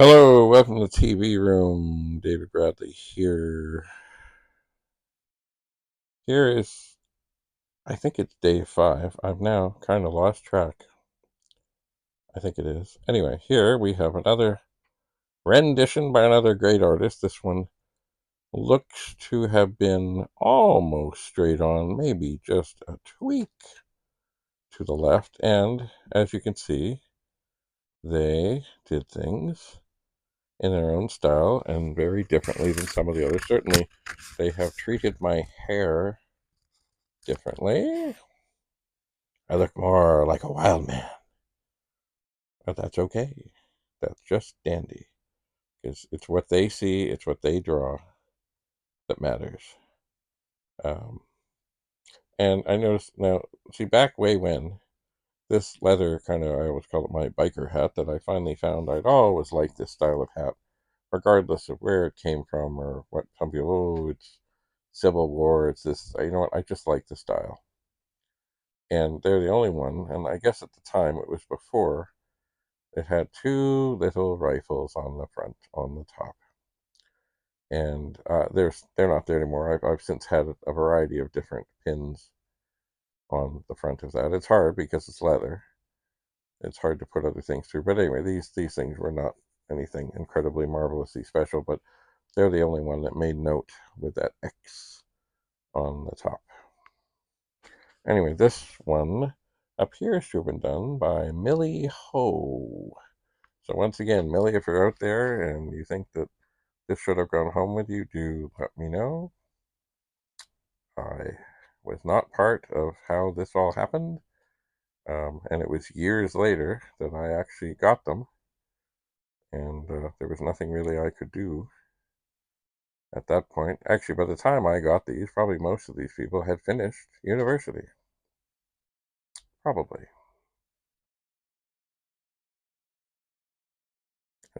Hello, welcome to the TV room. David Bradley here. Here is, I think it's day 5. I've now kind of lost track. I think it is. Anyway, here we have another rendition by another great artist. This one looks to have been almost straight on, maybe just a tweak to the left. And as you can see, they did things in their own style and very differently than some of the others. Certainly, they have treated my hair differently. I look more like a wild man, but that's okay. That's just dandy. Because it's what they see, it's what they draw that matters. Um, and I noticed now, see, back way when, this leather kind of, I always call it my biker hat that I finally found I'd always liked this style of hat, regardless of where it came from or what some people, oh, it's Civil War, it's this, you know what, I just like the style. And they're the only one, and I guess at the time it was before, it had two little rifles on the front, on the top. And they're not there anymore. I've since had a variety of different pins on the front of that. It's hard because it's leather. It's hard to put other things through. But anyway, these things were not anything incredibly marvelously special, but they're the only one that made note with that X on the top. Anyway, this one appears to have been done by Millie Ho. So once again, Millie, if you're out there and you think that this should have gone home with you, do let me know. I was not part of how this all happened, and it was years later that I actually got them, and there was nothing really I could do at that point. Actually, by the time I got these, probably most of these people had finished university. Probably.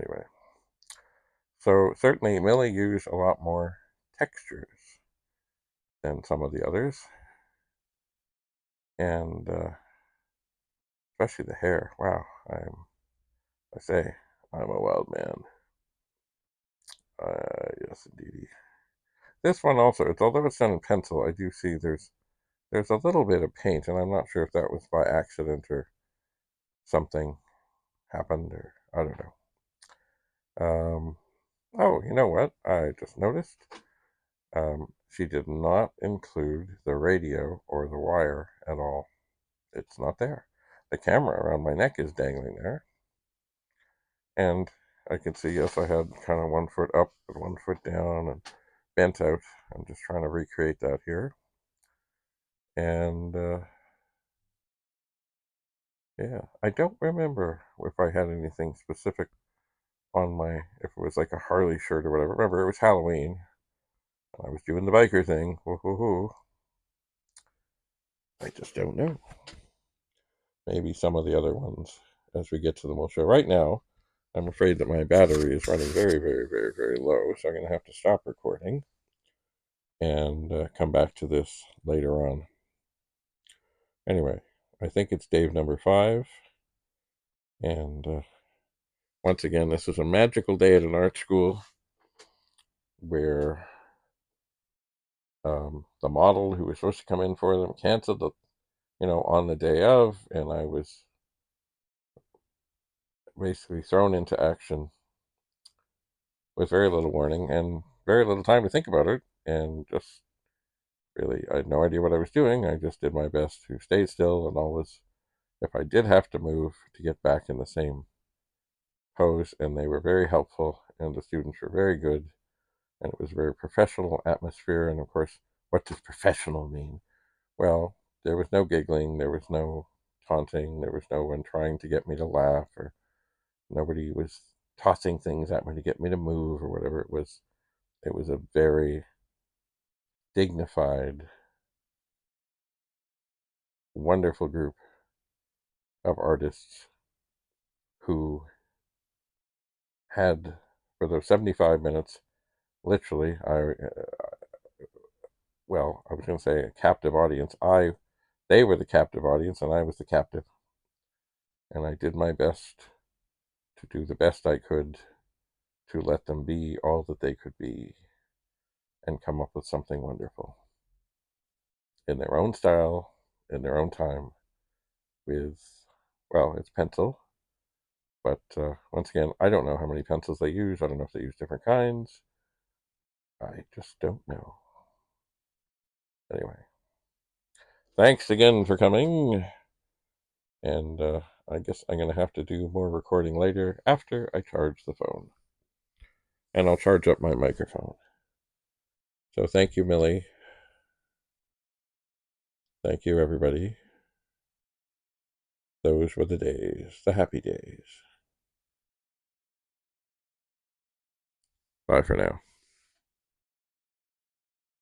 Anyway, so certainly Millie used a lot more textures than some of the others, and especially the hair. Wow, I say, I'm a wild man. Yes, indeedy. This one also, although it's done in pencil, I do see there's a little bit of paint, and I'm not sure if that was by accident or something happened, or I don't know. Oh, you know what? I just noticed. She did not include the radio or the wire at all. It's not there. The camera around my neck is dangling there, and I can see, yes, I had kind of 1 foot up and 1 foot down and bent out. I'm just trying to recreate that here. And yeah, I don't remember if I had anything specific on my, if it was like a Harley shirt or whatever. Remember, it was Halloween. I was doing the biker thing. Woo-hoo-hoo. I just don't know. Maybe some of the other ones as we get to them will show. Right now, I'm afraid that my battery is running very, very, very, very low, so I'm going to have to stop recording and come back to this later on. Anyway, I think it's Dave number 5, and once again, this was a magical day at an art school where the model who was supposed to come in for them canceled on the day of, and I was basically thrown into action with very little warning and very little time to think about it, and just really, I had no idea what I was doing. I just did my best to stay still and always, if I did have to move, to get back in the same pose, and they were very helpful, and the students were very good, and it was a very professional atmosphere. And of course, what does professional mean? Well, there was no giggling, there was no taunting, there was no one trying to get me to laugh, or nobody was tossing things at me to get me to move or whatever it was. It was a very dignified, wonderful group of artists who had, for those 75 minutes, literally, I was going to say a captive audience. They were the captive audience, and I was the captive. And I did my best to do the best I could to let them be all that they could be and come up with something wonderful in their own style, in their own time, with, well, it's pencil. But once again, I don't know how many pencils they use. I don't know if they use different kinds. I just don't know. Anyway, thanks again for coming. And I guess I'm going to have to do more recording later after I charge the phone. And I'll charge up my microphone. So thank you, Millie. Thank you, everybody. Those were the days, the happy days. Bye for now.